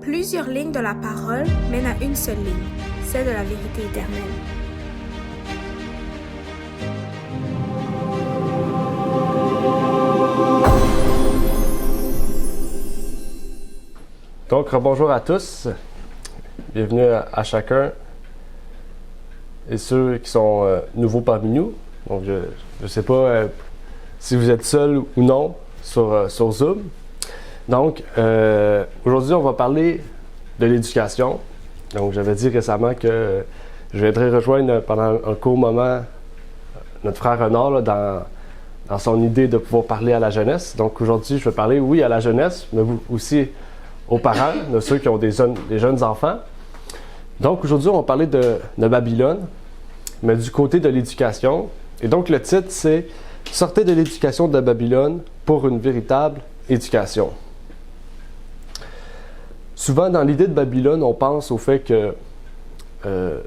Plusieurs lignes de la parole mènent à une seule ligne, celle de la vérité éternelle. Donc, bonjour à tous. Bienvenue à chacun et ceux qui sont nouveaux parmi nous. Donc, je ne sais pas si vous êtes seul ou non sur Zoom. Donc, aujourd'hui, on va parler de l'éducation. Donc, j'avais dit récemment que je viendrais rejoindre pendant un court moment notre frère Renard là, dans son idée de pouvoir parler à la jeunesse. Donc, aujourd'hui, je vais parler, oui, à la jeunesse, mais aussi aux parents, de ceux qui ont des jeunes enfants. Donc, aujourd'hui, on va parler de Babylone, mais du côté de l'éducation. Et donc, le titre, c'est « Sortez de l'éducation de Babylone pour une véritable éducation ». Souvent, dans l'idée de Babylone, on pense au fait que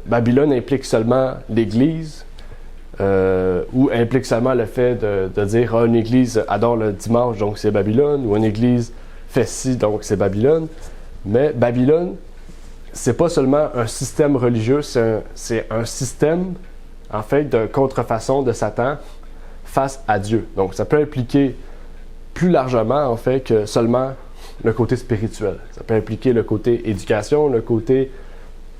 Babylone implique seulement l'Église ou implique seulement le fait de dire une Église adore le dimanche, donc c'est Babylone, ou une Église fait ci, donc c'est Babylone. Mais Babylone, c'est pas seulement un système religieux, c'est un système, en fait, de contrefaçon de Satan face à Dieu. Donc, ça peut impliquer plus largement, en fait, que seulement le côté spirituel. Ça peut impliquer le côté éducation, le côté...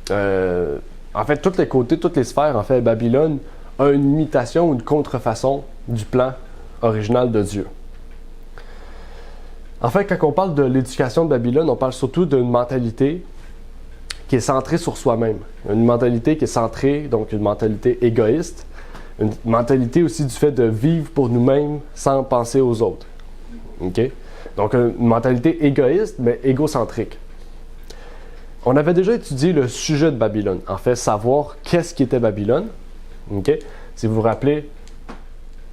en fait, tous les côtés, toutes les sphères, en fait, Babylone a une imitation ou une contrefaçon du plan original de Dieu. En fait, quand on parle de l'éducation de Babylone, on parle surtout d'une mentalité qui est centrée sur soi-même. Une mentalité qui est centrée, donc une mentalité égoïste. Une mentalité aussi du fait de vivre pour nous-mêmes sans penser aux autres. OK? Donc, une mentalité égoïste, mais égocentrique. On avait déjà étudié le sujet de Babylone. En fait, savoir qu'est-ce qui était Babylone. OK? Si vous vous rappelez,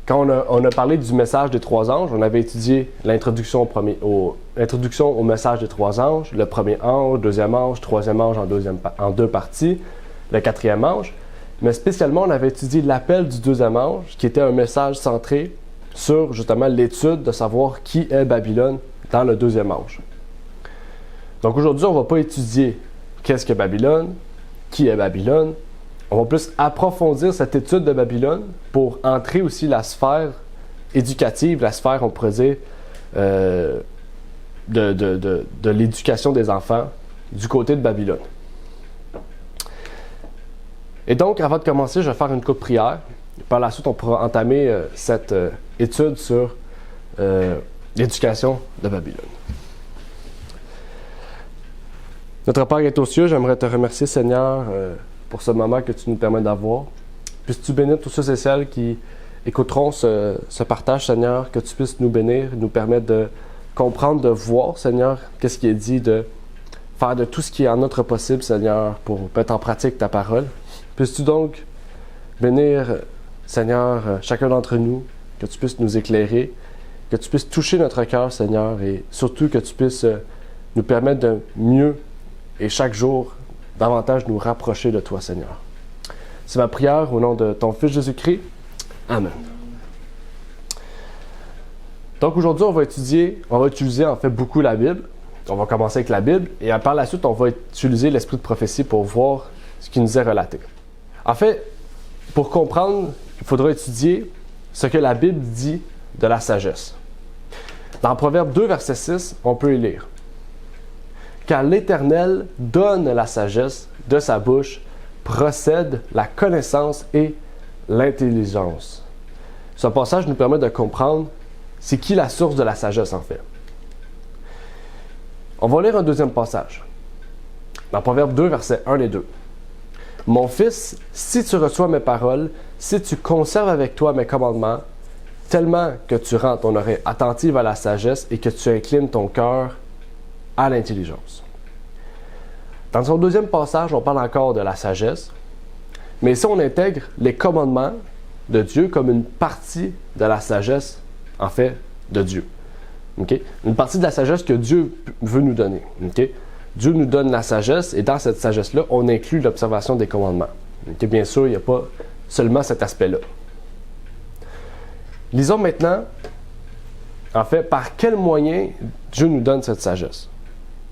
quand on a parlé du message des trois anges, on avait étudié l'introduction au message des trois anges, le premier ange, deuxième ange, troisième ange en deux parties, le quatrième ange. Mais spécialement, on avait étudié l'appel du deuxième ange, qui était un message centré sur justement l'étude de savoir qui est Babylone dans le deuxième ange. Donc aujourd'hui, on ne va pas étudier qu'est-ce que Babylone, qui est Babylone. On va plus approfondir cette étude de Babylone pour entrer aussi la sphère éducative, la sphère, on pourrait dire, de l'éducation des enfants du côté de Babylone. Et donc, avant de commencer, je vais faire une courte prière. Par la suite, on pourra entamer cette étude sur l'éducation de Babylone. Notre Père qui est aux cieux, j'aimerais te remercier, Seigneur, pour ce moment que tu nous permets d'avoir. Puisses-tu bénir tous ceux et celles qui écouteront ce partage, Seigneur, que tu puisses nous bénir, nous permettre de comprendre, de voir, Seigneur, qu'est-ce qui est dit, de faire de tout ce qui est en notre possible, Seigneur, pour mettre en pratique ta parole. Puisses-tu donc bénir, Seigneur, chacun d'entre nous, que tu puisses nous éclairer, que tu puisses toucher notre cœur, Seigneur, et surtout que tu puisses nous permettre de mieux et chaque jour davantage nous rapprocher de toi, Seigneur. C'est ma prière au nom de ton Fils Jésus-Christ. Amen. Donc aujourd'hui, on va utiliser en fait beaucoup la Bible. On va commencer avec la Bible et par la suite, on va utiliser l'esprit de prophétie pour voir ce qui nous est relaté. En fait, pour comprendre, il faudra étudier ce que la Bible dit de la sagesse. Dans Proverbe 2, verset 6, on peut y lire. « Car l'Éternel donne la sagesse, de sa bouche procède la connaissance et l'intelligence. » Ce passage nous permet de comprendre c'est qui la source de la sagesse en fait. On va lire un deuxième passage. Dans Proverbe 2, versets 1 et 2. « Mon fils, si tu reçois mes paroles, si tu conserves avec toi mes commandements, tellement que tu rends ton oreille attentive à la sagesse et que tu inclines ton cœur à l'intelligence. » Dans son deuxième passage, on parle encore de la sagesse, mais ici on intègre les commandements de Dieu comme une partie de la sagesse, en fait, de Dieu. Okay? Une partie de la sagesse que Dieu veut nous donner. Okay? Dieu nous donne la sagesse et dans cette sagesse-là, on inclut l'observation des commandements. Okay? Bien sûr, il n'y a pas seulement cet aspect-là. Lisons maintenant, en fait, par quel moyen Dieu nous donne cette sagesse.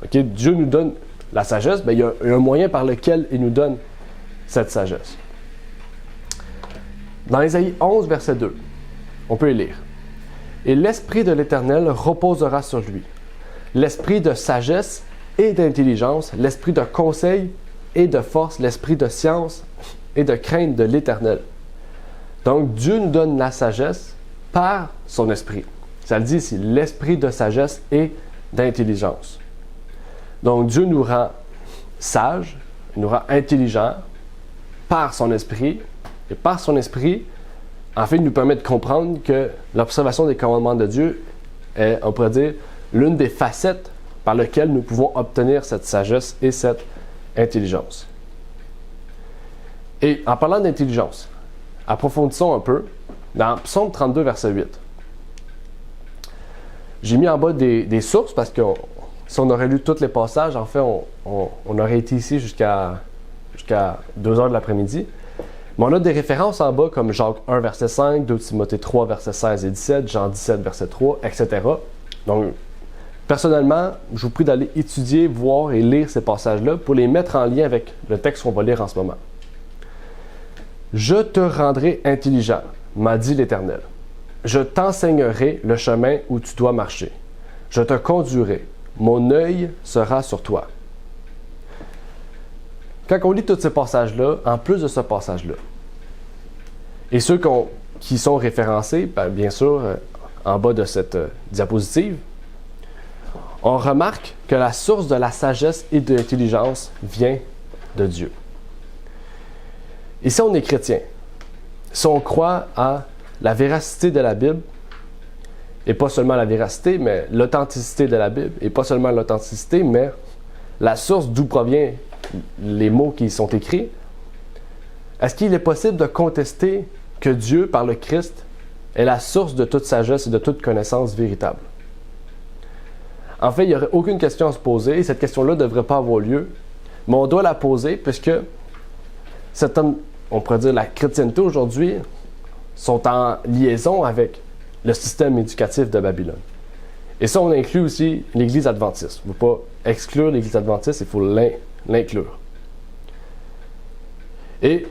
Okay? Dieu nous donne la sagesse, il y a un moyen par lequel il nous donne cette sagesse. Dans Ésaïe 11, verset 2, on peut y lire. « Et l'Esprit de l'Éternel reposera sur lui, l'Esprit de sagesse et d'intelligence, l'Esprit de conseil et de force, l'Esprit de science et de crainte de l'Éternel. » Donc, Dieu nous donne la sagesse par son Esprit. Ça le dit ici, l'Esprit de sagesse et d'intelligence. Donc, Dieu nous rend sages, il nous rend intelligents par son Esprit. Et par son Esprit, en fait, il nous permet de comprendre que l'observation des commandements de Dieu est, on pourrait dire, l'une des facettes par lesquelles nous pouvons obtenir cette sagesse et cette intelligence. Et en parlant d'intelligence, approfondissons un peu dans Psaume 32, verset 8. J'ai mis en bas des sources parce que si on aurait lu tous les passages, en fait, on aurait été ici jusqu'à 2 heures de l'après-midi. Mais on a des références en bas comme Jacques 1, verset 5, 2 Timothée 3, verset 16 et 17, Jean 17, verset 3, etc. Donc, personnellement, je vous prie d'aller étudier, voir et lire ces passages-là pour les mettre en lien avec le texte qu'on va lire en ce moment. « Je te rendrai intelligent, m'a dit l'Éternel. Je t'enseignerai le chemin où tu dois marcher. Je te conduirai. Mon œil sera sur toi. » Quand on lit tous ces passages-là, en plus de ce passage-là, et ceux qui sont référencés, bien sûr, en bas de cette diapositive, on remarque que la source de la sagesse et de l'intelligence vient de Dieu. Et si on est chrétien, si on croit à la véracité de la Bible, et pas seulement la véracité, mais l'authenticité de la Bible, et pas seulement l'authenticité, mais la source d'où proviennent les mots qui y sont écrits, est-ce qu'il est possible de contester que Dieu, par le Christ, est la source de toute sagesse et de toute connaissance véritable? En fait, il n'y aurait aucune question à se poser, et cette question-là ne devrait pas avoir lieu, mais on doit la poser puisque on pourrait dire la chrétienté aujourd'hui, sont en liaison avec le système éducatif de Babylone. Et ça, on inclut aussi l'Église adventiste. Il ne faut pas exclure l'Église adventiste, il faut l'inclure. Et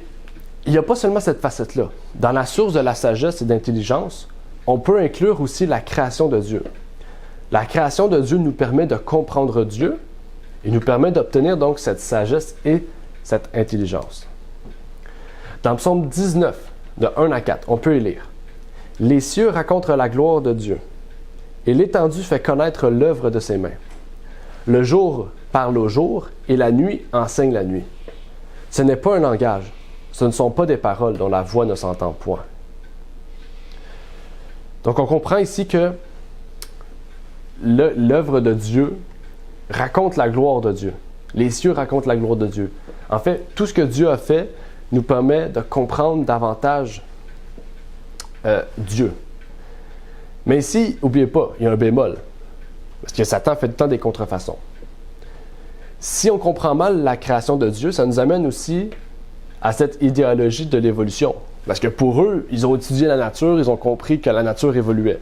il n'y a pas seulement cette facette-là. Dans la source de la sagesse et d'intelligence, on peut inclure aussi la création de Dieu. La création de Dieu nous permet de comprendre Dieu et nous permet d'obtenir donc cette sagesse et cette intelligence. Dans Psaume 19, de 1 à 4, on peut y lire. « Les cieux racontent la gloire de Dieu, et l'étendue fait connaître l'œuvre de ses mains. Le jour parle au jour, et la nuit enseigne la nuit. Ce n'est pas un langage, ce ne sont pas des paroles dont la voix ne s'entend point. » Donc on comprend ici que l'œuvre de Dieu raconte la gloire de Dieu. Les cieux racontent la gloire de Dieu. En fait, tout ce que Dieu a fait nous permet de comprendre davantage Dieu. Mais ici, n'oubliez pas, il y a un bémol. Parce que Satan fait tout le temps des contrefaçons. Si on comprend mal la création de Dieu, ça nous amène aussi à cette idéologie de l'évolution. Parce que pour eux, ils ont étudié la nature, ils ont compris que la nature évoluait.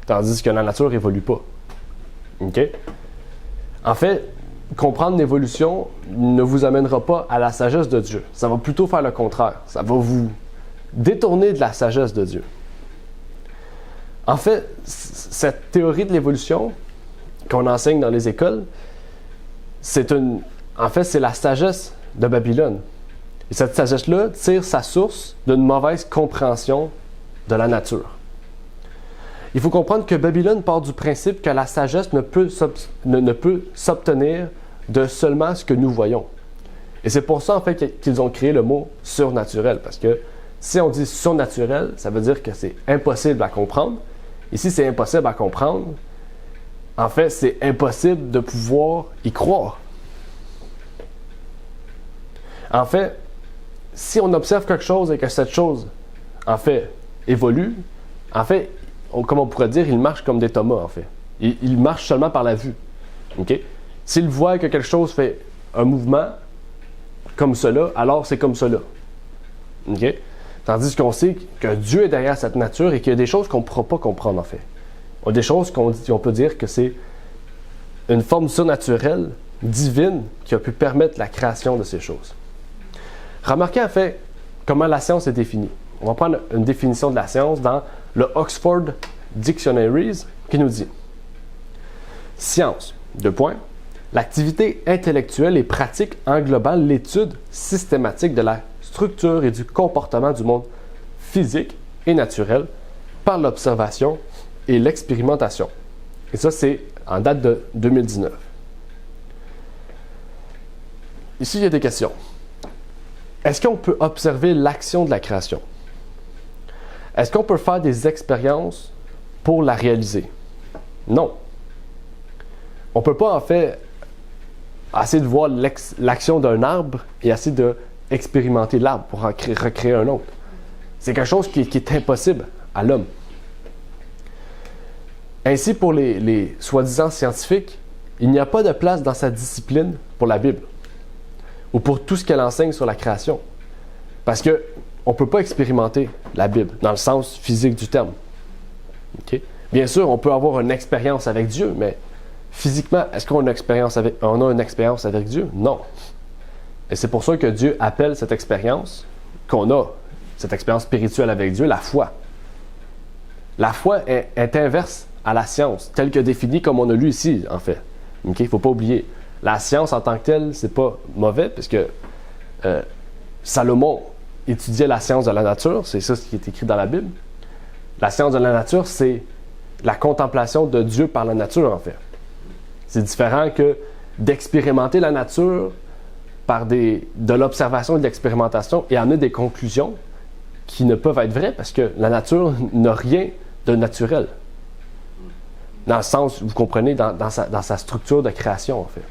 Tandis que la nature n'évolue pas. OK? En fait, comprendre l'évolution ne vous amènera pas à la sagesse de Dieu. Ça va plutôt faire le contraire. Ça va vous détourner de la sagesse de Dieu. En fait, cette théorie de l'évolution qu'on enseigne dans les écoles, c'est la sagesse de Babylone. Et cette sagesse-là tire sa source d'une mauvaise compréhension de la nature. Il faut comprendre que Babylone part du principe que la sagesse ne peut s'obtenir de seulement ce que nous voyons. Et c'est pour ça, en fait, qu'ils ont créé le mot « surnaturel », parce que si on dit « surnaturel », ça veut dire que c'est impossible à comprendre. Et si c'est impossible à comprendre, en fait, c'est impossible de pouvoir y croire. En fait, si on observe quelque chose et que cette chose, en fait, évolue, en fait, comme on pourrait dire, il marche comme des Thomas, en fait. Il marche seulement par la vue. Okay? S'il voit que quelque chose fait un mouvement comme cela, alors c'est comme cela. Okay? Tandis qu'on sait que Dieu est derrière cette nature et qu'il y a des choses qu'on ne pourra pas comprendre, en fait. Il y a des choses qu'on peut dire que c'est une forme surnaturelle, divine, qui a pu permettre la création de ces choses. Remarquez en fait comment la science est définie. On va prendre une définition de la science dans le Oxford Dictionaries qui nous dit « Science, l'activité intellectuelle et pratique englobant l'étude systématique de la structure et du comportement du monde physique et naturel par l'observation et l'expérimentation. » Et ça, c'est en date de 2019. Ici, il y a des questions. Est-ce qu'on peut observer l'action de la création? Est-ce qu'on peut faire des expériences pour la réaliser? Non. On ne peut pas, en fait, essayer de voir l'action d'un arbre et essayer d'expérimenter l'arbre pour en recréer un autre. C'est quelque chose qui est impossible à l'homme. Ainsi, pour les soi-disant scientifiques, il n'y a pas de place dans sa discipline pour la Bible ou pour tout ce qu'elle enseigne sur la création. Parce qu'on ne peut pas expérimenter la Bible dans le sens physique du terme. Okay? Bien sûr, on peut avoir une expérience avec Dieu, mais physiquement, est-ce qu'on a une expérience avec Dieu? Non. Et c'est pour ça que Dieu appelle cette expérience qu'on a, cette expérience spirituelle avec Dieu, la foi. La foi est inverse à la science, telle que définie comme on a lu ici, en fait. Il ne faut pas oublier. La science en tant que telle, c'est pas mauvais, puisque Salomon étudiait la science de la nature, c'est ça ce qui est écrit dans la Bible. La science de la nature, c'est la contemplation de Dieu par la nature, en fait. C'est différent que d'expérimenter la nature par de l'observation et de l'expérimentation et amener des conclusions qui ne peuvent être vraies parce que la nature n'a rien de naturel. Dans le sens, vous comprenez, dans sa structure de création, en fait.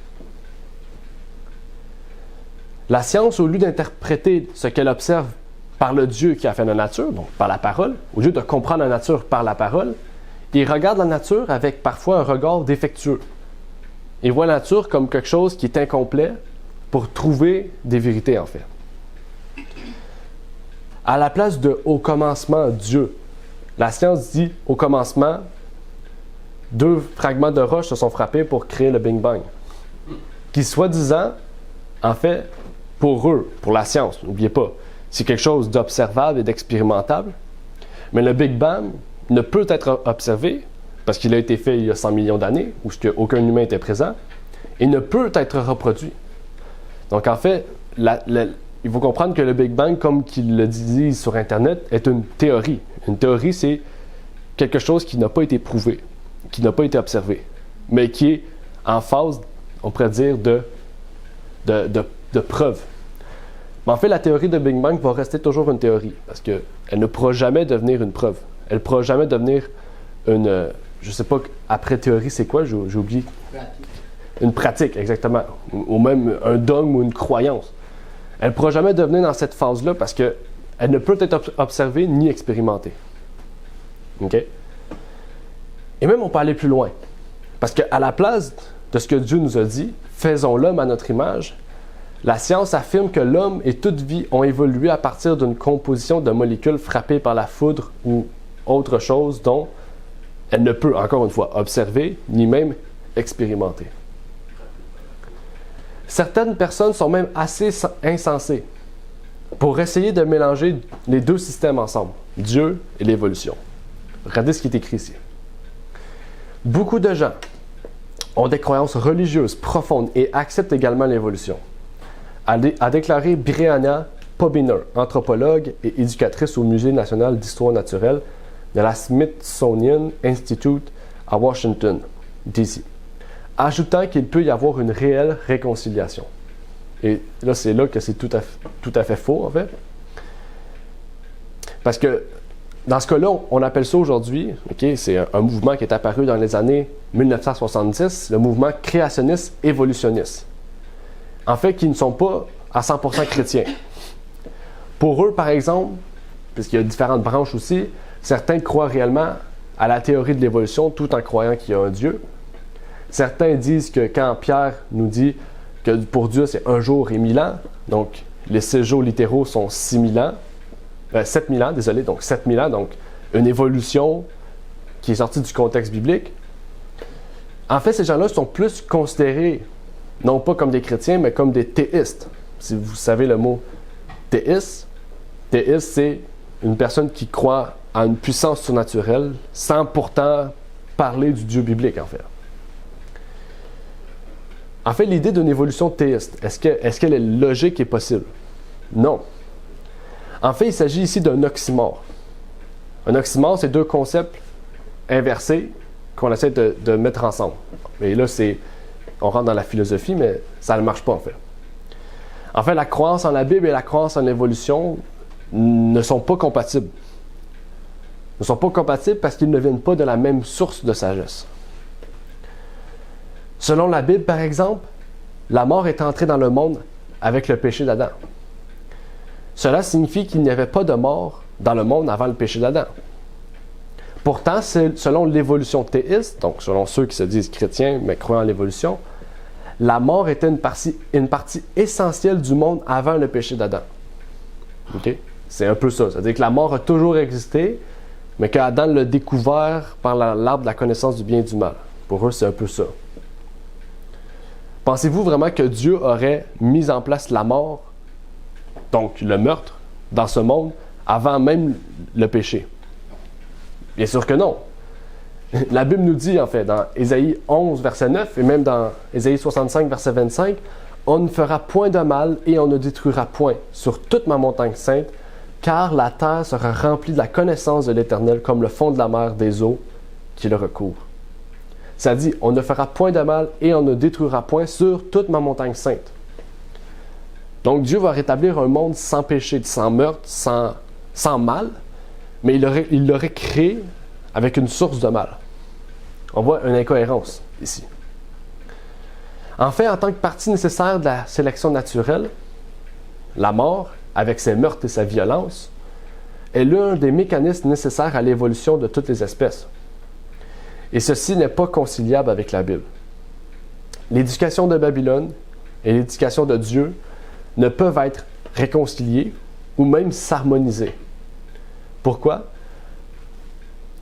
La science, au lieu d'interpréter ce qu'elle observe par le Dieu qui a fait la nature, donc par la parole, au lieu de comprendre la nature par la parole, il regarde la nature avec parfois un regard défectueux. Il voit la nature comme quelque chose qui est incomplet pour trouver des vérités, en fait. À la place de « au commencement, Dieu », la science dit « au commencement, 2 fragments de roche se sont frappés pour créer le Big Bang », qui, soi-disant, en fait, pour eux, pour la science, n'oubliez pas, c'est quelque chose d'observable et d'expérimentable, mais le Big Bang ne peut être observé parce qu'il a été fait il y a 100 millions d'années, où aucun humain était présent, et ne peut être reproduit. Donc en fait, il faut comprendre que le Big Bang, comme qu'ils le disent sur Internet, est une théorie. Une théorie, c'est quelque chose qui n'a pas été prouvé, qui n'a pas été observé, mais qui est en phase, on pourrait dire, de preuve. Mais en fait, la théorie de Big Bang va rester toujours une théorie, parce qu'elle ne pourra jamais devenir une preuve. Elle ne pourra jamais devenir une... je ne sais pas, après théorie, c'est quoi? J'ai oublié. Pratique. Une pratique, exactement. Ou même un dogme ou une croyance. Elle ne pourra jamais devenir dans cette phase-là parce qu'elle ne peut être observée ni expérimentée. OK? Et même, on peut aller plus loin. Parce qu'à la place de ce que Dieu nous a dit, faisons l'homme à notre image, la science affirme que l'homme et toute vie ont évolué à partir d'une composition de molécules frappées par la foudre ou autre chose dont elle ne peut, encore une fois, observer ni même expérimenter. Certaines personnes sont même assez insensées pour essayer de mélanger les deux systèmes ensemble, Dieu et l'évolution. Regardez ce qui est écrit ici. Beaucoup de gens ont des croyances religieuses profondes et acceptent également l'évolution, a déclaré Brianna Pobiner, anthropologue et éducatrice au Musée national d'histoire naturelle de la Smithsonian Institute à Washington, D.C., ajoutant qu'il peut y avoir une réelle réconciliation. Et là, c'est là que c'est tout à fait faux, en fait. Parce que, dans ce cas-là, on appelle ça aujourd'hui, okay, c'est un mouvement qui est apparu dans les années 1970, le mouvement créationniste évolutionniste. En fait, qui ne sont pas à 100% chrétiens. Pour eux, par exemple, puisqu'il y a différentes branches aussi, certains croient réellement à la théorie de l'évolution tout en croyant qu'il y a un Dieu. Certains disent que quand Pierre nous dit que pour Dieu c'est 1 jour et 1000 ans, donc les 6 jours littéraux sont 6000 ans, 7000 ans, désolé, donc 7000 ans, donc une évolution qui est sortie du contexte biblique. En fait, ces gens-là sont plus considérés, non pas comme des chrétiens, mais comme des théistes. Si vous savez le mot théiste, théiste, c'est une personne qui croit à une puissance surnaturelle sans pourtant parler du Dieu biblique, en fait. En fait, l'idée d'une évolution théiste, est-ce qu'elle est logique et possible? Non. En fait, il s'agit ici d'un oxymore. Un oxymore, c'est deux concepts inversés qu'on essaie de mettre ensemble. Et là, on rentre dans la philosophie, mais ça ne marche pas, en fait. En fait, la croyance en la Bible et la croyance en l'évolution ne sont pas compatibles. Ne sont pas compatibles parce qu'ils ne viennent pas de la même source de sagesse. Selon la Bible, par exemple, la mort est entrée dans le monde avec le péché d'Adam. Cela signifie qu'il n'y avait pas de mort dans le monde avant le péché d'Adam. Pourtant, selon l'évolution théiste, donc selon ceux qui se disent chrétiens mais croient en l'évolution, la mort était une partie essentielle du monde avant le péché d'Adam. Okay? C'est un peu ça. C'est-à-dire que la mort a toujours existé, mais qu'Adam l'a découvert par l'arbre de la connaissance du bien et du mal. Pour eux, c'est un peu ça. Pensez-vous vraiment que Dieu aurait mis en place la mort, donc le meurtre, dans ce monde, avant même le péché? Bien sûr que non. La Bible nous dit, en fait, dans Ésaïe 11, verset 9, et même dans Ésaïe 65, verset 25, « On ne fera point de mal et on ne détruira point sur toute ma montagne sainte, car la terre sera remplie de la connaissance de l'Éternel comme le fond de la mer des eaux qui le recouvrent. » Ça dit, « On ne fera point de mal et on ne détruira point sur toute ma montagne sainte. » Donc Dieu va rétablir un monde sans péché, sans meurtre, sans mal, mais il l'aurait créé avec une source de mal. On voit une incohérence ici. En fait, en tant que partie nécessaire de la sélection naturelle, la mort, avec ses meurtres et sa violence, est l'un des mécanismes nécessaires à l'évolution de toutes les espèces. Et ceci n'est pas conciliable avec la Bible. L'éducation de Babylone et l'éducation de Dieu ne peuvent être réconciliées ou même s'harmoniser. Pourquoi?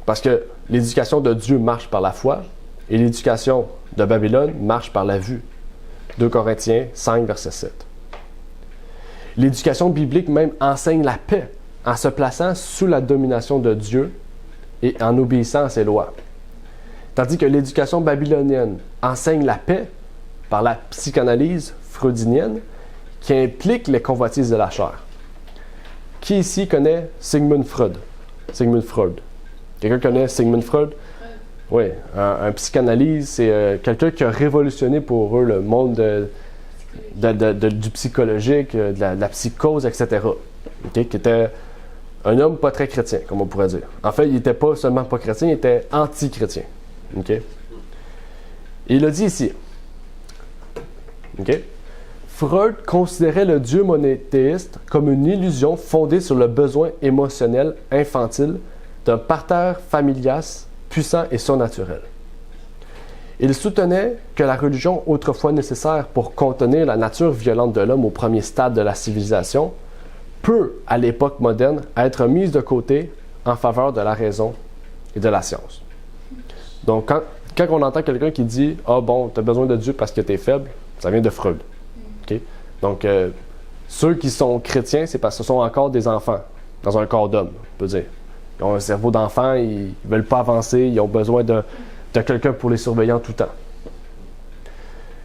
Parce que l'éducation de Dieu marche par la foi et l'éducation de Babylone marche par la vue. 2 Corinthiens 5, verset 7. L'éducation biblique même enseigne la paix en se plaçant sous la domination de Dieu et en obéissant à ses lois. Tandis que l'éducation babylonienne enseigne la paix par la psychanalyse freudinienne qui implique les convoitises de la chair. Qui ici connaît Sigmund Freud? Sigmund Freud. Quelqu'un connaît Sigmund Freud? Oui, un psychanalyse, c'est quelqu'un qui a révolutionné pour eux le monde du psychologique, de la psychose, etc. Okay? Qui était un homme pas très chrétien, comme on pourrait dire. En fait, il n'était pas seulement pas chrétien, il était anti-chrétien. Okay? Et il a dit ici, okay? Freud considérait le Dieu monothéiste comme une illusion fondée sur le besoin émotionnel infantile d'un parterre familias puissant et surnaturel. Il soutenait que la religion autrefois nécessaire pour contenir la nature violente de l'homme au premier stade de la civilisation peut, à l'époque moderne, être mise de côté en faveur de la raison et de la science. Donc, quand on entend quelqu'un qui dit « Ah bon, tu as besoin de Dieu parce que tu es faible », ça vient de Freud. Okay? Donc, ceux qui sont chrétiens, c'est parce que ce sont encore des enfants dans un corps d'homme, on peut dire. Ils ont un cerveau d'enfant, ils ne veulent pas avancer, ils ont besoin de quelqu'un pour les surveiller en tout temps.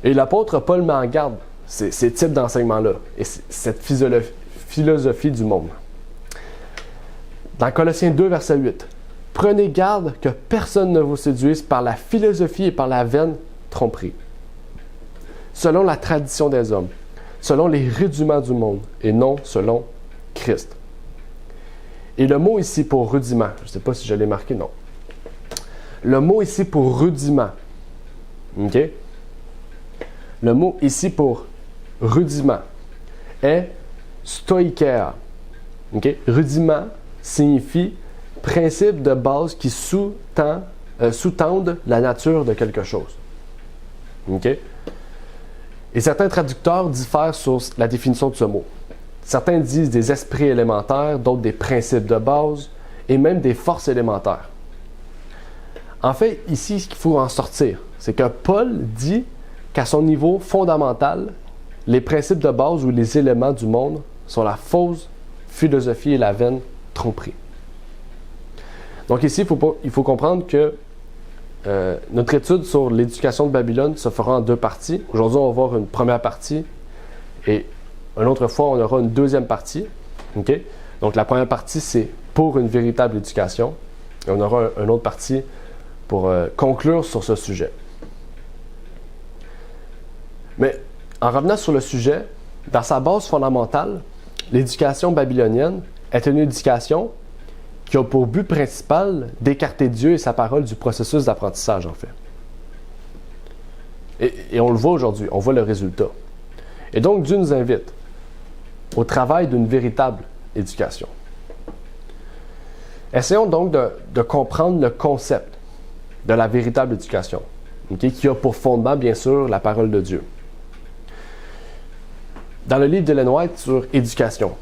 Et l'apôtre Paul met en garde ces types d'enseignements-là et cette philosophie du monde. Dans Colossiens 2, verset 8, « Prenez garde que personne ne vous séduise par la philosophie et par la vaine tromperie, selon la tradition des hommes, selon les rudiments du monde, et non selon Christ. » Et le mot ici pour rudiment, je ne sais pas si je l'ai marqué, non. Le mot ici pour rudiment, OK? Le mot ici pour rudiment est stoïkea. OK? Rudiment signifie principe de base qui sous-tendent la nature de quelque chose. OK? Et certains traducteurs diffèrent sur la définition de ce mot. Certains disent des esprits élémentaires, d'autres des principes de base et même des forces élémentaires. En fait, ici, ce qu'il faut en sortir, c'est que Paul dit qu'à son niveau fondamental, les principes de base ou les éléments du monde sont la fausse philosophie et la vaine tromperie. Donc ici, il faut comprendre que notre étude sur l'éducation de Babylone se fera en deux parties. Aujourd'hui, on va voir une première partie et une autre fois, on aura une deuxième partie. Okay? Donc la première partie, c'est pour une véritable éducation. Et on aura une autre partie pour conclure sur ce sujet. Mais en revenant sur le sujet, dans sa base fondamentale, l'éducation babylonienne est une éducation qui a pour but principal d'écarter Dieu et sa parole du processus d'apprentissage, en fait. Et on le voit aujourd'hui, on voit le résultat. Et donc, Dieu nous invite au travail d'une véritable éducation. Essayons donc de comprendre le concept de la véritable éducation, okay, qui a pour fondement, bien sûr, la parole de Dieu. Dans le livre d'Ellen White sur éducation,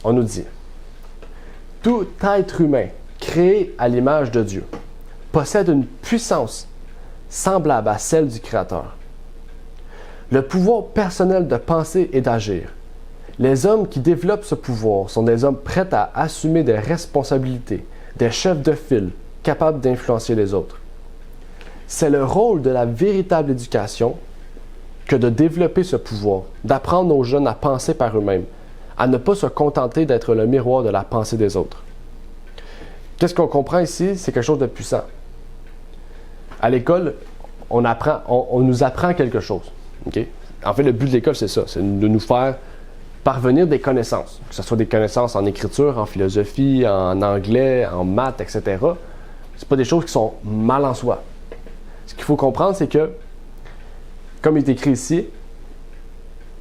on nous dit « Tout être humain créé à l'image de Dieu possède une puissance semblable à celle du Créateur. Le pouvoir personnel de penser et d'agir. Les hommes qui développent ce pouvoir sont des hommes prêts à assumer des responsabilités, des chefs de file, capables d'influencer les autres. C'est le rôle de la véritable éducation que de développer ce pouvoir, d'apprendre aux jeunes à penser par eux-mêmes, à ne pas se contenter d'être le miroir de la pensée des autres. » Qu'est-ce qu'on comprend ici? C'est quelque chose de puissant. À l'école, on nous apprend quelque chose. Okay? En fait, le but de l'école, c'est ça, c'est de nous faire parvenir des connaissances, que ce soit des connaissances en écriture, en philosophie, en anglais, en maths, etc. C'est pas des choses qui sont mal en soi. Ce qu'il faut comprendre, c'est que, comme il est écrit ici,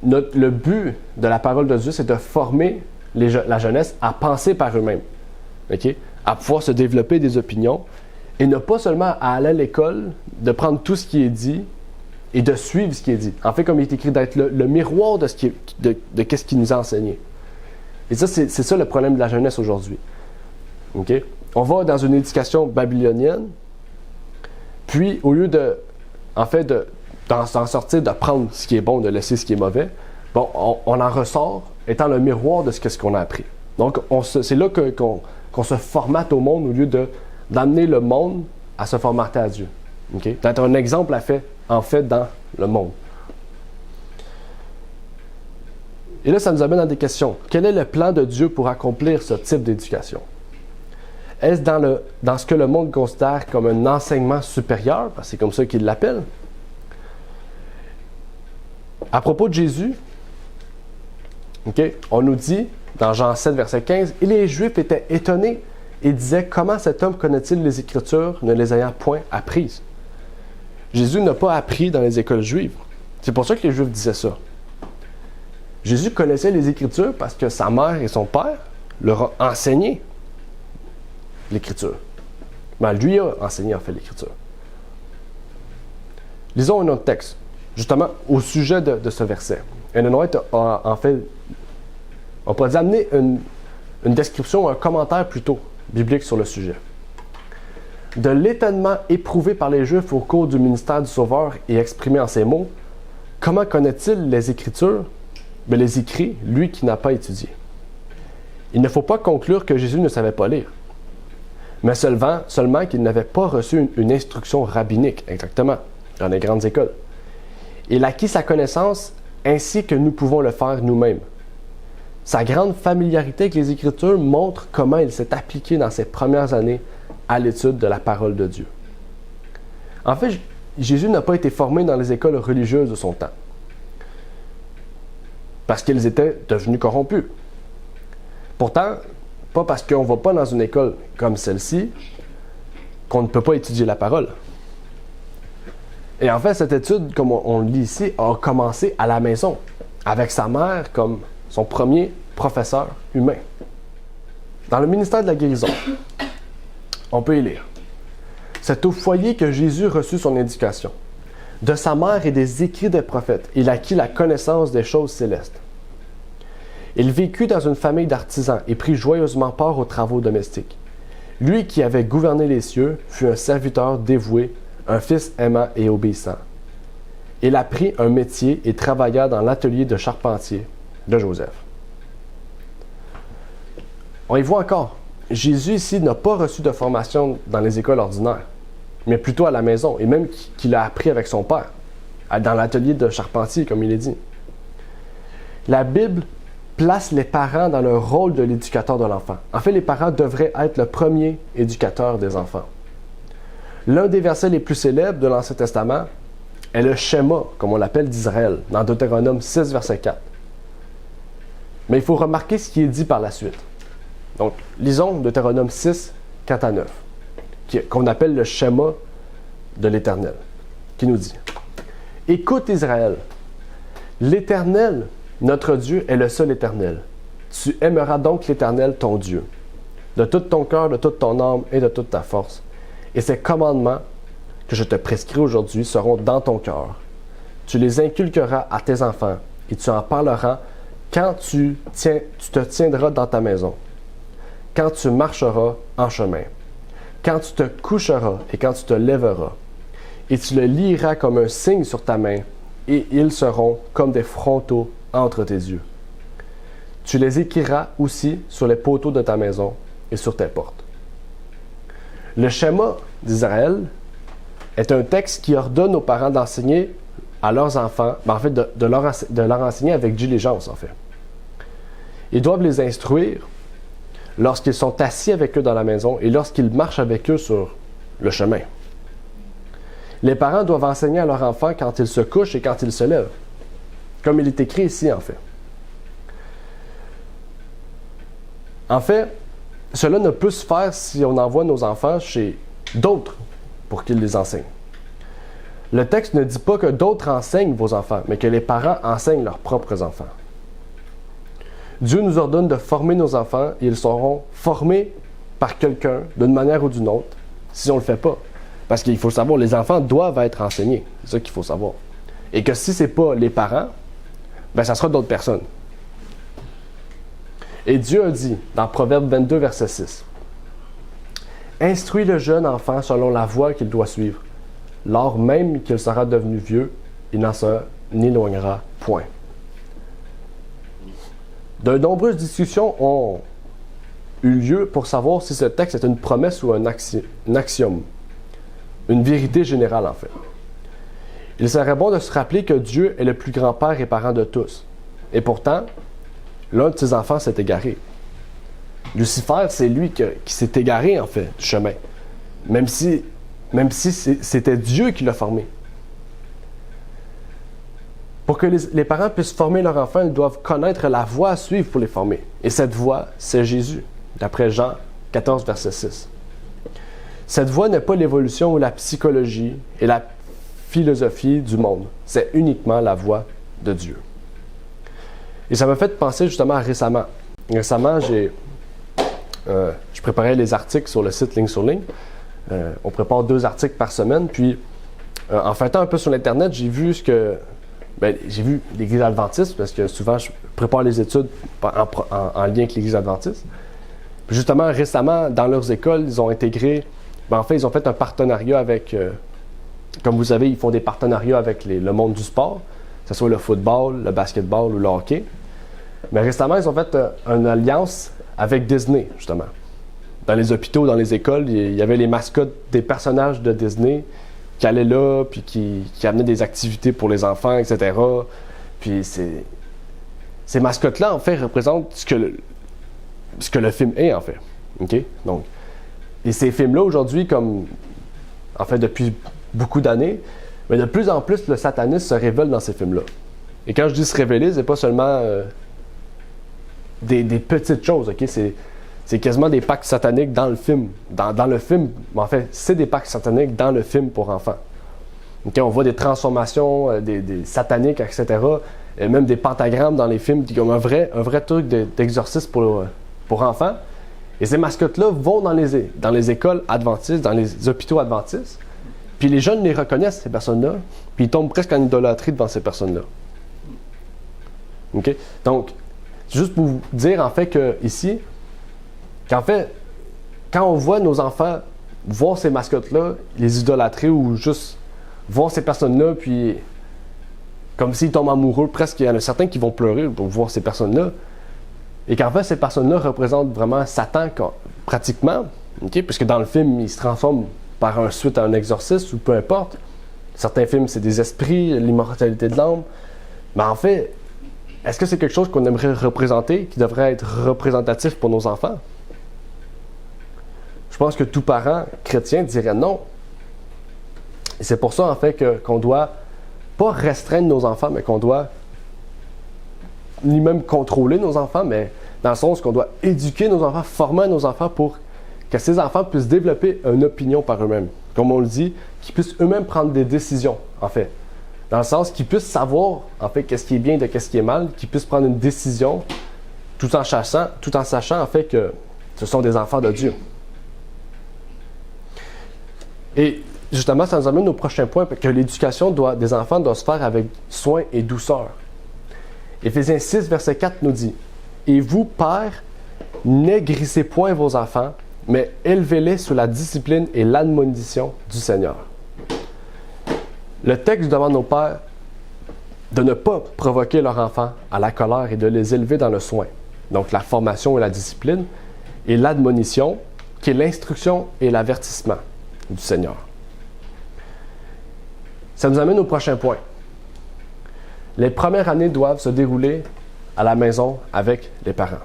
le but de la parole de Dieu, c'est de former la jeunesse à penser par eux-mêmes, okay? À pouvoir se développer des opinions, et ne pas seulement à aller à l'école, de prendre tout ce qui est dit et de suivre ce qui est dit. En fait, comme il est écrit, d'être le miroir de ce qui nous a enseigné. Et ça, c'est ça le problème de la jeunesse aujourd'hui. Okay? On va dans une éducation babylonienne, puis au lieu d'en sortir, de prendre ce qui est bon, de laisser ce qui est mauvais, bon, on en ressort étant le miroir de ce qu'on a appris. Donc, c'est là qu'on se formate au monde au lieu d'amener le monde à se formater à Dieu. Okay? D'être un exemple en fait dans le monde. Et là, ça nous amène à des questions. Quel est le plan de Dieu pour accomplir ce type d'éducation? Est-ce dans ce que le monde considère comme un enseignement supérieur, parce que c'est comme ça qu'il l'appelle? À propos de Jésus, okay, on nous dit, dans Jean 7, verset 15, « Et les Juifs étaient étonnés et disaient, comment cet homme connaît-il les Écritures, ne les ayant point apprises? » Jésus n'a pas appris dans les écoles juives. C'est pour ça que les Juifs disaient ça. Jésus connaissait les Écritures parce que sa mère et son père leur ont enseigné l'Écriture. Mais lui a enseigné en fait l'Écriture. Lisons un autre texte, justement au sujet de ce verset. Ellen White a en fait, on pourrait dire, amener une description, un commentaire plutôt biblique sur le sujet. De l'étonnement éprouvé par les Juifs au cours du ministère du Sauveur et exprimé en ces mots, comment connaît-il les Écritures? Mais les écrits, lui qui n'a pas étudié. Il ne faut pas conclure que Jésus ne savait pas lire, mais seulement qu'il n'avait pas reçu une instruction rabbinique, exactement, dans les grandes écoles. Il acquit sa connaissance ainsi que nous pouvons le faire nous-mêmes. Sa grande familiarité avec les Écritures montre comment il s'est appliqué dans ses premières années à l'étude de la parole de Dieu. En fait, Jésus n'a pas été formé dans les écoles religieuses de son temps, parce qu'ils étaient devenus corrompus. Pourtant, pas parce qu'on ne va pas dans une école comme celle-ci qu'on ne peut pas étudier la parole. Et en fait, cette étude, comme on le lit ici, a commencé à la maison, avec sa mère comme son premier professeur humain. Dans le ministère de la guérison, on peut y lire. C'est au foyer que Jésus reçut son éducation. De sa mère et des écrits des prophètes, il acquit la connaissance des choses célestes. Il vécut dans une famille d'artisans et prit joyeusement part aux travaux domestiques. Lui qui avait gouverné les cieux fut un serviteur dévoué, un fils aimant et obéissant. Il apprit un métier et travailla dans l'atelier de charpentier de Joseph. On y voit encore. Jésus ici n'a pas reçu de formation dans les écoles ordinaires, mais plutôt à la maison, et même qu'il a appris avec son père, dans l'atelier de charpentier, comme il est dit. La Bible place les parents dans le rôle de l'éducateur de l'enfant. En fait, les parents devraient être le premier éducateur des enfants. L'un des versets les plus célèbres de l'Ancien Testament est le schéma, comme on l'appelle, d'Israël, dans Deutéronome 6, verset 4. Mais il faut remarquer ce qui est dit par la suite. Donc, lisons Deutéronome 6, 4 à 9, qu'on appelle le schéma de l'Éternel, qui nous dit « Écoute Israël, l'Éternel, notre Dieu, est le seul Éternel. Tu aimeras donc l'Éternel, ton Dieu, de tout ton cœur, de toute ton âme et de toute ta force. Et ces commandements que je te prescris aujourd'hui seront dans ton cœur. Tu les inculqueras à tes enfants et tu en parleras quand tu te tiendras dans ta maison, quand tu marcheras en chemin, quand tu te coucheras et quand tu te lèveras. Et tu le lieras comme un signe sur ta main, et ils seront comme des frontaux entre tes yeux. Tu les écriras aussi sur les poteaux de ta maison et sur tes portes. » Le schéma d'Israël est un texte qui ordonne aux parents d'enseigner à leurs enfants, en fait de leur enseigner avec diligence en fait. Ils doivent les instruire lorsqu'ils sont assis avec eux dans la maison et lorsqu'ils marchent avec eux sur le chemin. Les parents doivent enseigner à leurs enfants quand ils se couchent et quand ils se lèvent, comme il est écrit ici en fait. En fait, cela ne peut se faire si on envoie nos enfants chez d'autres pour qu'ils les enseignent. Le texte ne dit pas que d'autres enseignent vos enfants, mais que les parents enseignent leurs propres enfants. Dieu nous ordonne de former nos enfants et ils seront formés par quelqu'un d'une manière ou d'une autre si on ne le fait pas. Parce qu'il faut savoir, les enfants doivent être enseignés. C'est ça qu'il faut savoir. Et que si ce n'est pas les parents, ben ça sera d'autres personnes. Et Dieu a dit, dans Proverbe 22, verset 6, « Instruis le jeune enfant selon la voie qu'il doit suivre. Lors même qu'il sera devenu vieux, il n'en s'éloignera point. » De nombreuses discussions ont eu lieu pour savoir si ce texte est une promesse ou un axiome, une vérité générale en fait. Il serait bon de se rappeler que Dieu est le plus grand père et parent de tous. Et pourtant, l'un de ses enfants s'est égaré. Lucifer, c'est lui qui s'est égaré en fait du chemin, même si c'était Dieu qui l'a formé. Pour que les parents puissent former leur enfant, ils doivent connaître la voie à suivre pour les former. Et cette voie, c'est Jésus, d'après Jean 14, verset 6. Cette voie n'est pas l'évolution ou la psychologie et la philosophie du monde. C'est uniquement la voie de Dieu. Et ça m'a fait penser justement à récemment. Récemment, je préparais les articles sur le site Ligne sur Ligne. On prépare 2 articles par semaine. Puis, en feuilletant un peu sur l'Internet, j'ai vu l'Église adventiste, parce que souvent, je prépare les études en lien avec l'Église adventiste. Puis justement, récemment, dans leurs écoles, ils ont intégré... ils ont fait un partenariat avec... comme vous savez, ils font des partenariats avec le monde du sport, que ce soit le football, le basketball ou le hockey. Mais récemment, ils ont fait une alliance avec Disney, justement. Dans les hôpitaux, dans les écoles, il y avait les mascottes des personnages de Disney qui allaient là, puis qui amenaient des activités pour les enfants, etc. Puis ces mascottes-là, en fait, représentent ce que le film est, en fait. OK? Donc, et ces films-là, aujourd'hui, comme, en fait, depuis beaucoup d'années, mais de plus en plus, le satanisme se révèle dans ces films-là. Et quand je dis se révéler, c'est pas seulement des petites choses, OK? C'est quasiment des pactes sataniques dans le film. Dans le film, en fait, c'est des pactes sataniques dans le film pour enfants. Okay? On voit des transformations, des sataniques, etc. Et même des pentagrammes dans les films, comme un vrai truc d'exorcisme pour enfants. Et ces mascottes-là vont dans les écoles adventistes, dans les hôpitaux adventistes. Puis les jeunes les reconnaissent, ces personnes-là. Puis ils tombent presque en idolâtrie devant ces personnes-là. OK? Donc, c'est juste pour vous dire, en fait, qu'en fait, quand on voit nos enfants voir ces mascottes-là, les idolâtrer ou juste voir ces personnes-là, puis comme s'ils tombent amoureux, presque il y en a certains qui vont pleurer pour voir ces personnes-là. Et qu'en fait, ces personnes-là représentent vraiment Satan pratiquement, okay? Puisque dans le film, il se transforme par suite à un exorcisme ou peu importe. Certains films, c'est des esprits, l'immortalité de l'âme. Mais en fait, est-ce que c'est quelque chose qu'on aimerait représenter, qui devrait être représentatif pour nos enfants? Je pense que tout parent chrétien dirait non. Et c'est pour ça, en fait, qu'on doit pas restreindre nos enfants, mais qu'on doit ni même contrôler nos enfants, mais dans le sens qu'on doit éduquer nos enfants, former nos enfants pour que ces enfants puissent développer une opinion par eux-mêmes. Comme on le dit, qu'ils puissent eux-mêmes prendre des décisions, en fait. Dans le sens qu'ils puissent savoir, en fait, qu'est-ce qui est bien de qu'est-ce qui est mal, qu'ils puissent prendre une décision tout en sachant, en fait, que ce sont des enfants de Dieu. Et justement, ça nous amène au prochain point, que l'éducation des enfants doit se faire avec soin et douceur. Éphésiens 6, verset 4 nous dit « Et vous, pères, n'aigrissez point vos enfants, mais élevez-les sous la discipline et l'admonition du Seigneur. » Le texte demande aux pères de ne pas provoquer leurs enfants à la colère et de les élever dans le soin. Donc la formation et la discipline, et l'admonition, qui est l'instruction et l'avertissement du Seigneur. Ça nous amène au prochain point. Les premières années doivent se dérouler à la maison avec les parents.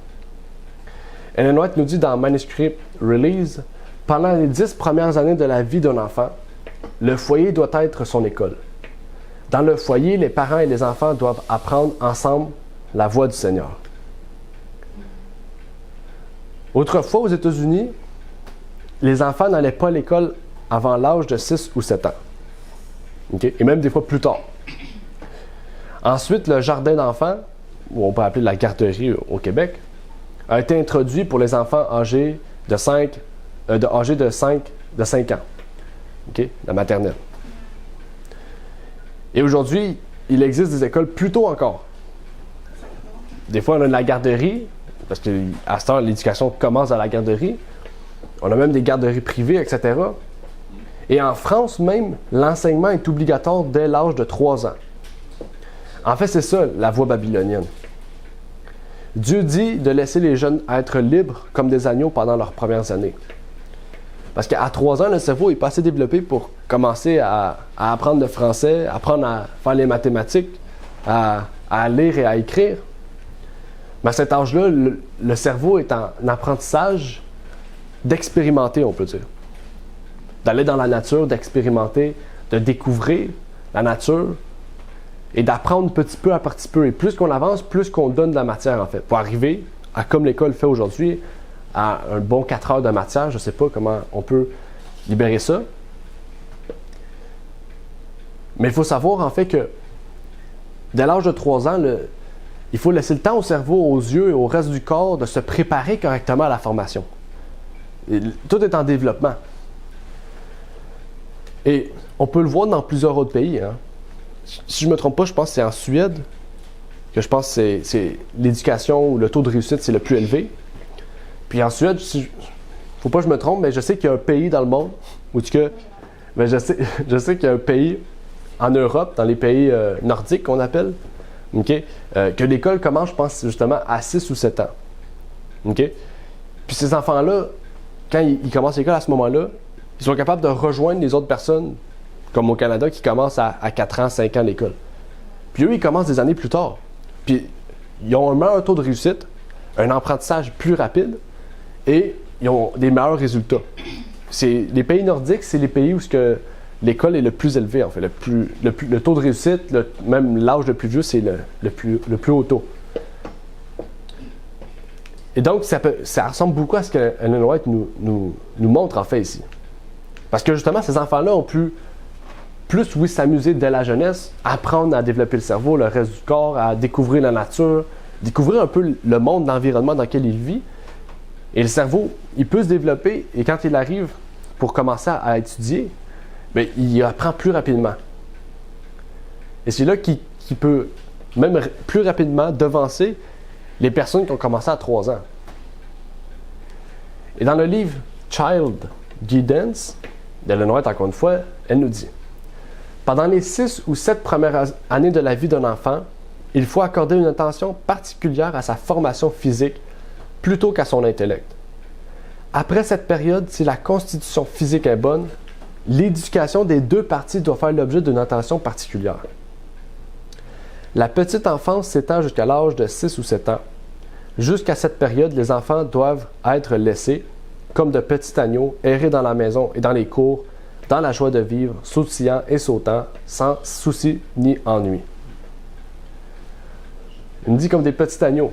Ellen White nous dit dans Manuscript Release, « Pendant les 10 premières années de la vie d'un enfant, le foyer doit être son école. Dans le foyer, les parents et les enfants doivent apprendre ensemble la voix du Seigneur. » Autrefois, aux États-Unis, les enfants n'allaient pas à l'école avant l'âge de 6 ou 7 ans. Okay? Et même des fois plus tard. Ensuite, le jardin d'enfants, ou on peut appeler la garderie au Québec, a été introduit pour les enfants âgés de 5 ans. Okay? La maternelle. Et aujourd'hui, il existe des écoles plus tôt encore. Des fois, on a de la garderie, parce qu'à ce temps, l'éducation commence à la garderie. On a même des garderies privées, etc. Et en France même, l'enseignement est obligatoire dès l'âge de 3 ans. En fait, c'est ça, la voie babylonienne. Dieu dit de laisser les jeunes être libres comme des agneaux pendant leurs premières années. Parce qu'à 3 ans, le cerveau n'est pas assez développé pour commencer à apprendre le français, apprendre à faire les mathématiques, à lire et à écrire. Mais à cet âge-là, le cerveau est en apprentissage d'expérimenter, on peut dire. D'aller dans la nature, d'expérimenter, de découvrir la nature et d'apprendre petit peu à petit peu. Et plus qu'on avance, plus qu'on donne de la matière, en fait, pour arriver à, comme l'école fait aujourd'hui, à un bon 4 heures de matière. Je ne sais pas comment on peut libérer ça. Mais il faut savoir, en fait, que dès l'âge de 3 ans, il faut laisser le temps au cerveau, aux yeux et au reste du corps de se préparer correctement à la formation. Et tout est en développement. Et on peut le voir dans plusieurs autres pays. Hein. Si je ne me trompe pas, je pense que c'est en Suède que je pense que c'est l'éducation ou le taux de réussite c'est le plus élevé. Puis en Suède, faut pas que je me trompe, mais je sais qu'il y a un pays dans le monde, ou en tout cas, mais je sais qu'il y a un pays en Europe, dans les pays nordiques qu'on appelle, okay, que l'école commence, je pense, justement à 6 ou 7 ans. Okay? Puis ces enfants-là, quand ils commencent l'école à ce moment-là, ils sont capables de rejoindre les autres personnes, comme au Canada, qui commencent à 4 ans, 5 ans l'école. Puis eux, ils commencent des années plus tard. Puis ils ont un meilleur taux de réussite, un apprentissage plus rapide, et ils ont des meilleurs résultats. Les pays nordiques, c'est les pays où l'école est le plus élevé, en fait. Le taux de réussite, même l'âge le plus vieux, c'est le plus haut taux. Et donc, ça ressemble beaucoup à ce que Ellen White nous montre, en fait, ici. Parce que, justement, ces enfants-là ont pu plus s'amuser dès la jeunesse, apprendre à développer le cerveau, le reste du corps, à découvrir la nature, découvrir un peu le monde, l'environnement dans lequel il vit. Et le cerveau, il peut se développer, et quand il arrive pour commencer à étudier, bien, il apprend plus rapidement. Et c'est là qu'il peut, même plus rapidement, devancer les personnes qui ont commencé à 3 ans. Et dans le livre Child, Giddens, d'Ellen White encore une fois, elle nous dit: pendant les 6 ou 7 premières années de la vie d'un enfant, il faut accorder une attention particulière à sa formation physique plutôt qu'à son intellect. Après cette période, si la constitution physique est bonne, l'éducation des 2 parties doit faire l'objet d'une attention particulière. La petite enfance s'étend jusqu'à l'âge de 6 ou 7 ans. Jusqu'à cette période, les enfants doivent être laissés, comme de petits agneaux, errer dans la maison et dans les cours, dans la joie de vivre, sautillant et sautant, sans souci ni ennui. Il me dit comme des petits agneaux.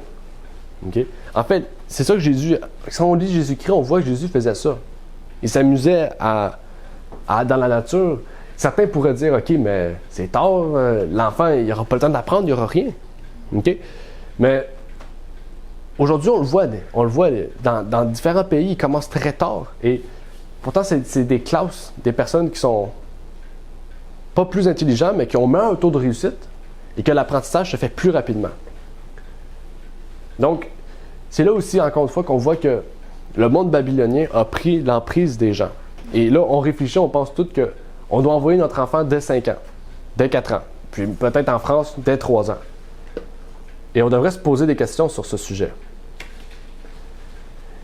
Okay? En fait, c'est ça que Jésus... Quand on lit Jésus-Christ, on voit que Jésus faisait ça. Il s'amusait dans la nature. Certains pourraient dire, OK, mais c'est tard, l'enfant, il n'aura pas le temps d'apprendre, il n'y aura rien. Okay? Mais aujourd'hui, on le voit dans différents pays, il commence très tard. Et pourtant, c'est des classes, des personnes qui sont pas plus intelligentes, mais qui ont meilleur taux de réussite et que l'apprentissage se fait plus rapidement. Donc, c'est là aussi, encore une fois, qu'on voit que le monde babylonien a pris l'emprise des gens. Et là, on réfléchit, on pense tous qu'on doit envoyer notre enfant dès 5 ans, dès 4 ans, puis peut-être en France, dès 3 ans. Et on devrait se poser des questions sur ce sujet.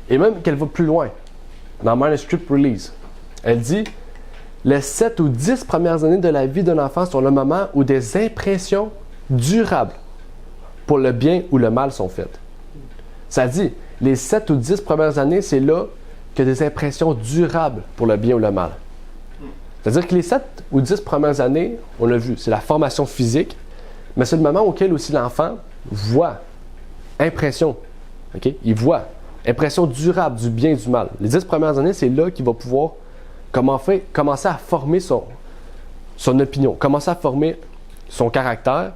Et même qu'elle va plus loin. Dans Manuscript Release, elle dit: les 7 ou 10 premières années de la vie d'un enfant sont le moment où des impressions durables pour le bien ou le mal sont faites. Ça dit, les 7 ou 10 premières années, c'est là que des impressions durables pour le bien ou le mal. C'est-à-dire que les 7 ou 10 premières années, on l'a vu, c'est la formation physique, mais c'est le moment auquel aussi l'enfant voit impression. Okay? Il voit impression durable du bien et du mal. Les 10 premières années, c'est là qu'il va pouvoir commencer à former son opinion, commencer à former son caractère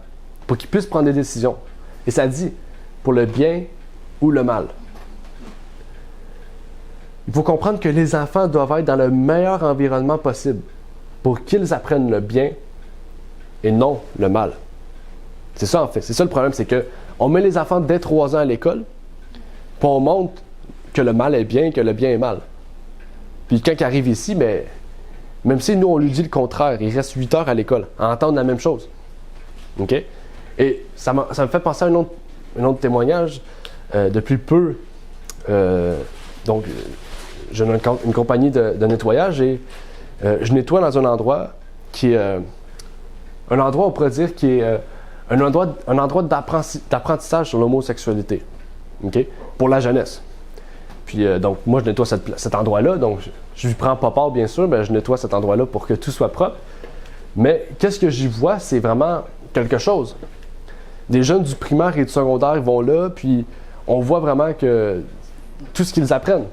pour qu'il puisse prendre des décisions. Et ça dit, pour le bien ou le mal. Il faut comprendre que les enfants doivent être dans le meilleur environnement possible pour qu'ils apprennent le bien et non le mal. C'est ça en fait, c'est ça le problème, c'est qu'on met les enfants dès 3 ans à l'école, puis on montre que le mal est bien et que le bien est mal. Puis quand il arrive ici, mais même si nous on lui dit le contraire, il reste 8 heures à l'école à entendre la même chose. OK? Et ça me fait penser à un autre témoignage. Depuis peu, donc, j'ai une compagnie de nettoyage et je nettoie dans un endroit qui est un endroit, on pourrait dire, qui est un endroit d'apprentissage sur l'homosexualité, okay? Pour la jeunesse. Puis, donc, moi, je nettoie cet endroit-là, donc je ne lui prends pas part, bien sûr, mais je nettoie cet endroit-là pour que tout soit propre. Mais qu'est-ce que j'y vois, c'est vraiment quelque chose. Des jeunes du primaire et du secondaire vont là, puis on voit vraiment que tout ce qu'ils apprennent.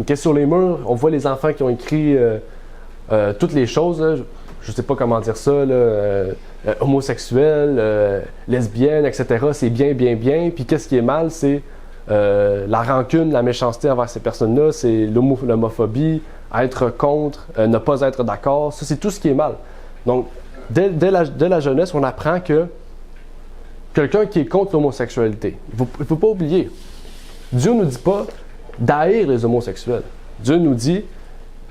Okay? Sur les murs, on voit les enfants qui ont écrit toutes les choses, là, je ne sais pas comment dire ça, homosexuel, lesbienne, etc. C'est bien, bien, bien. Puis qu'est-ce qui est mal, c'est la rancune, la méchanceté envers ces personnes-là, c'est l'homophobie, être contre, ne pas être d'accord. Ça, c'est tout ce qui est mal. Donc, dès la jeunesse, on apprend que quelqu'un qui est contre l'homosexualité, il ne faut pas oublier, Dieu ne nous dit pas d'haïr les homosexuels. Dieu nous dit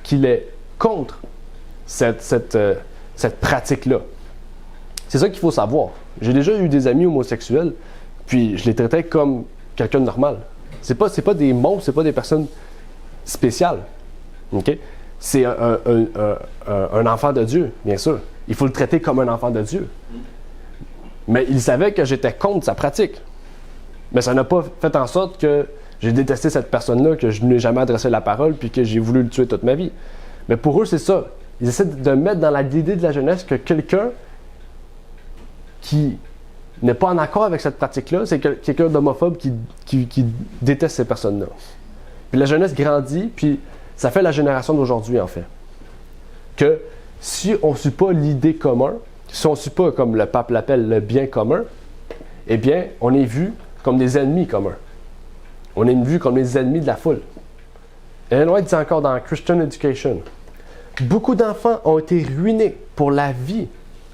qu'il est contre cette pratique-là. C'est ça qu'il faut savoir. J'ai déjà eu des amis homosexuels, puis je les traitais comme quelqu'un de normal. C'est pas des monstres, c'est pas des personnes spéciales. Okay? C'est un enfant de Dieu, bien sûr. Il faut le traiter comme un enfant de Dieu. Mais il savait que j'étais contre sa pratique. Mais ça n'a pas fait en sorte que j'ai détesté cette personne-là, que je n'ai jamais adressé la parole, puis que j'ai voulu le tuer toute ma vie. Mais pour eux, c'est ça. Ils essaient de mettre dans l'idée de la jeunesse que quelqu'un qui n'est pas en accord avec cette pratique-là, c'est quelqu'un d'homophobe qui déteste ces personnes-là. Puis la jeunesse grandit, puis ça fait la génération d'aujourd'hui, en fait. Que si on ne suit pas l'idée commune, si on ne suit pas, comme le pape l'appelle, le bien commun, eh bien, on est vu comme des ennemis communs. On est vu comme les ennemis de la foule. Ellen White dit encore dans Christian Education, beaucoup d'enfants ont été ruinés pour la vie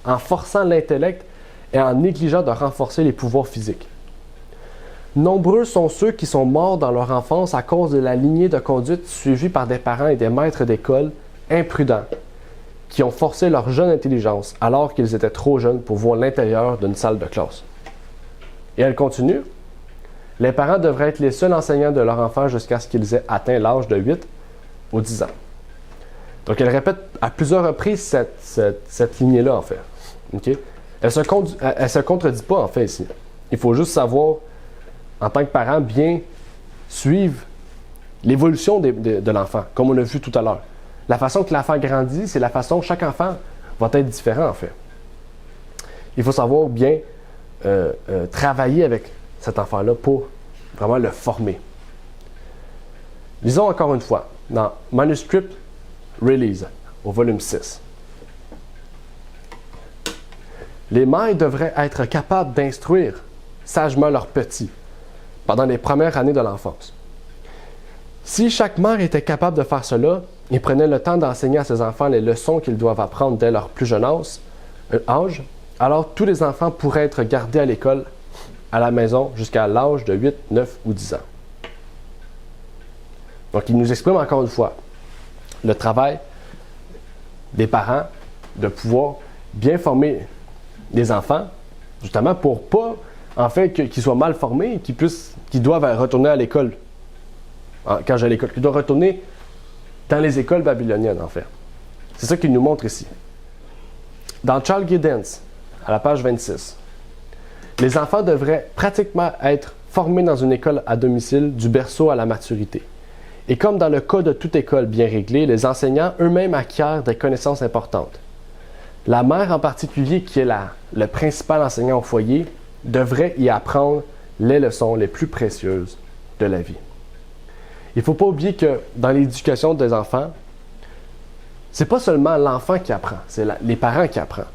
en forçant l'intellect et en négligeant de renforcer les pouvoirs physiques. Nombreux sont ceux qui sont morts dans leur enfance à cause de la lignée de conduite suivie par des parents et des maîtres d'école imprudents, qui ont forcé leur jeune intelligence alors qu'ils étaient trop jeunes pour voir l'intérieur d'une salle de classe. Et elle continue. Les parents devraient être les seuls enseignants de leur enfant jusqu'à ce qu'ils aient atteint l'âge de 8 ou 10 ans. Donc, elle répète à plusieurs reprises cette lignée-là, en fait. Okay? Elle ne se contredit pas, en fait, ici. Il faut juste savoir, en tant que parent, bien suivre l'évolution de l'enfant, comme on l'a vu tout à l'heure. La façon que l'enfant grandit, c'est la façon que chaque enfant va être différent, en fait. Il faut savoir bien travailler avec cet enfant-là pour vraiment le former. Lisons encore une fois dans Manuscript Release, au volume 6. Les mères devraient être capables d'instruire sagement leurs petits pendant les premières années de l'enfance. Si chaque mère était capable de faire cela et prenait le temps d'enseigner à ses enfants les leçons qu'ils doivent apprendre dès leur plus jeune âge, alors tous les enfants pourraient être gardés à l'école, à la maison, jusqu'à l'âge de 8, 9 ou 10 ans. Donc, il nous exprime encore une fois le travail des parents de pouvoir bien former les enfants, justement pour pas, en fait, qu'ils soient mal formés et qu'ils doivent retourner à l'école. Quand j'ai à l'école, qu'ils doivent retourner dans les écoles babyloniennes, en fait. C'est ça qu'il nous montre ici. Dans Charles Giddens, à la page 26, les enfants devraient pratiquement être formés dans une école à domicile du berceau à la maturité. Et comme dans le cas de toute école bien réglée, les enseignants eux-mêmes acquièrent des connaissances importantes. La mère en particulier, qui est le principal enseignant au foyer, devrait y apprendre les leçons les plus précieuses de la vie. Il ne faut pas oublier que dans l'éducation des enfants, c'est pas seulement l'enfant qui apprend, c'est les parents qui apprennent.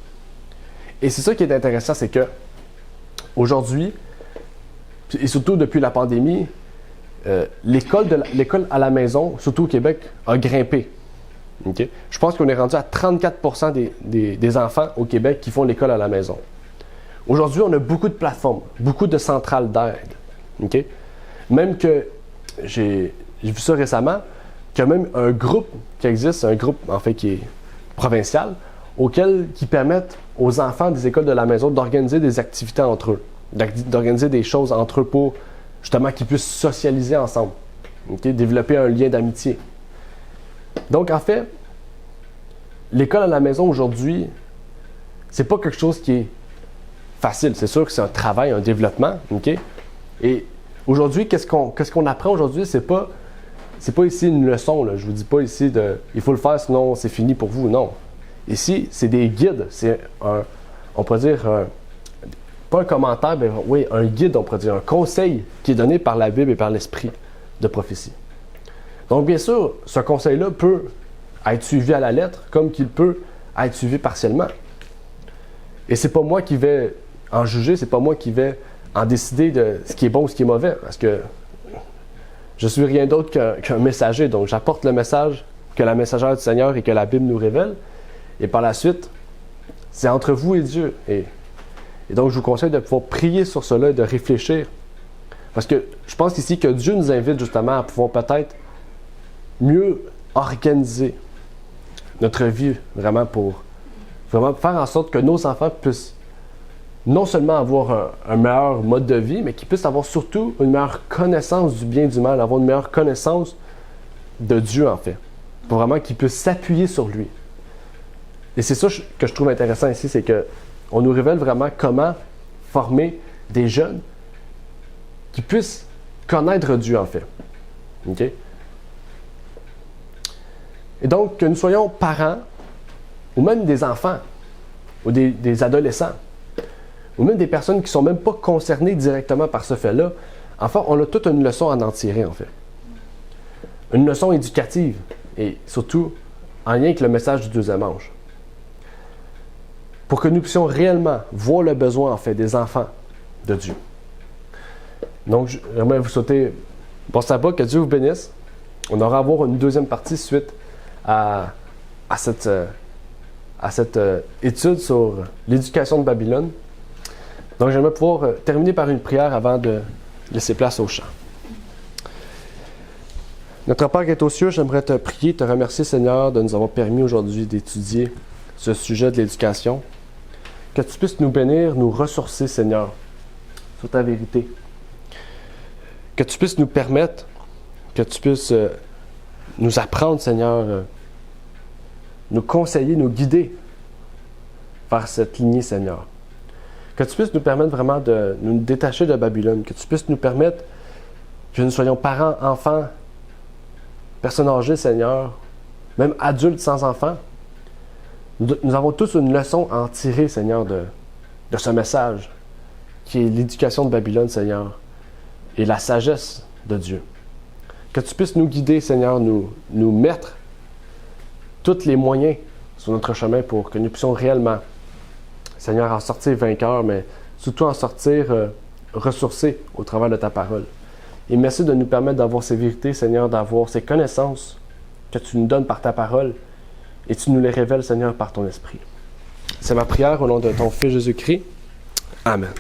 Et c'est ça qui est intéressant, c'est que aujourd'hui, et surtout depuis la pandémie, l'école à la maison, surtout au Québec, a grimpé. Okay? Je pense qu'on est rendu à 34% des enfants au Québec qui font l'école à la maison. Aujourd'hui, on a beaucoup de plateformes, beaucoup de centrales d'aide. Okay? Même que j'ai vu ça récemment, qu'il y a même un groupe qui existe, un groupe en fait qui est provincial, qui permettent aux enfants des écoles de la maison d'organiser des activités entre eux, d'organiser des choses entre eux pour justement qu'ils puissent socialiser ensemble, okay? Développer un lien d'amitié. Donc en fait, l'école à la maison aujourd'hui, c'est pas quelque chose qui est facile. C'est sûr que c'est un travail, un développement, ok? Et aujourd'hui, qu'est-ce qu'on apprend aujourd'hui? C'est pas ici une leçon, là. Je vous dis pas ici il faut le faire sinon c'est fini pour vous, non. Ici, c'est des guides, c'est on pourrait dire, pas un commentaire, mais oui, un guide, on pourrait dire, un conseil qui est donné par la Bible et par l'esprit de prophétie. Donc, bien sûr, ce conseil-là peut être suivi à la lettre, comme qu'il peut être suivi partiellement. Et c'est pas moi qui vais en juger, c'est pas moi qui vais en décider de ce qui est bon ou ce qui est mauvais, parce que je suis rien d'autre qu'un messager. Donc, j'apporte le message que la messagère du Seigneur et que la Bible nous révèle. Et par la suite, c'est entre vous et Dieu. Et donc, je vous conseille de pouvoir prier sur cela et de réfléchir. Parce que je pense ici que Dieu nous invite justement à pouvoir peut-être mieux organiser notre vie vraiment pour vraiment faire en sorte que nos enfants puissent non seulement avoir un meilleur mode de vie, mais qu'ils puissent avoir surtout une meilleure connaissance du bien et du mal, avoir une meilleure connaissance de Dieu en fait, pour vraiment qu'ils puissent s'appuyer sur lui. Et c'est ça que je trouve intéressant ici, c'est qu'on nous révèle vraiment comment former des jeunes qui puissent connaître Dieu en fait. OK? Et donc, que nous soyons parents, ou même des enfants, ou des adolescents, ou même des personnes qui ne sont même pas concernées directement par ce fait-là, enfin, on a toute une leçon à en tirer, en fait. Une leçon éducative, et surtout en lien avec le message du deuxième ange. Pour que nous puissions réellement voir le besoin, en fait, des enfants de Dieu. Donc, j'aimerais vous souhaiter bon sabbat, que Dieu vous bénisse. On aura à voir une deuxième partie suite à cette étude sur l'éducation de Babylone. Donc, j'aimerais pouvoir terminer par une prière avant de laisser place au chant. Notre Père qui est aux cieux, j'aimerais te prier, te remercier, Seigneur, de nous avoir permis aujourd'hui d'étudier ce sujet de l'éducation. Que tu puisses nous bénir, nous ressourcer, Seigneur, sur ta vérité. Que tu puisses nous permettre, que tu puisses nous apprendre, Seigneur, nous conseiller, nous guider vers cette lignée, Seigneur. Que tu puisses nous permettre vraiment de nous détacher de Babylone. Que tu puisses nous permettre que nous soyons parents, enfants, personnes âgées, Seigneur, même adultes sans enfants. Nous avons tous une leçon à en tirer, Seigneur, de ce message, qui est l'éducation de Babylone, Seigneur, et la sagesse de Dieu. Que tu puisses nous guider, Seigneur, nous mettre tous les moyens sur notre chemin pour que nous puissions réellement, Seigneur, en sortir vainqueurs, mais surtout en sortir ressourcés au travers de ta parole. Et merci de nous permettre d'avoir ces vérités, Seigneur, d'avoir ces connaissances que tu nous donnes par ta parole et tu nous les révèles, Seigneur, par ton esprit. C'est ma prière au nom de ton Fils Jésus-Christ. Amen.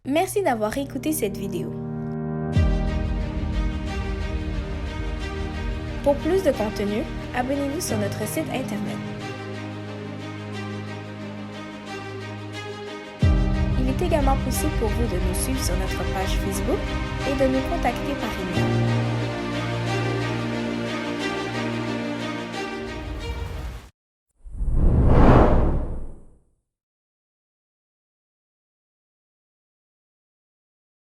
Merci d'avoir écouté cette vidéo. Pour plus de contenu, abonnez-vous sur notre site Internet. Il est également possible pour vous de nous suivre sur notre page Facebook et de nous contacter par email.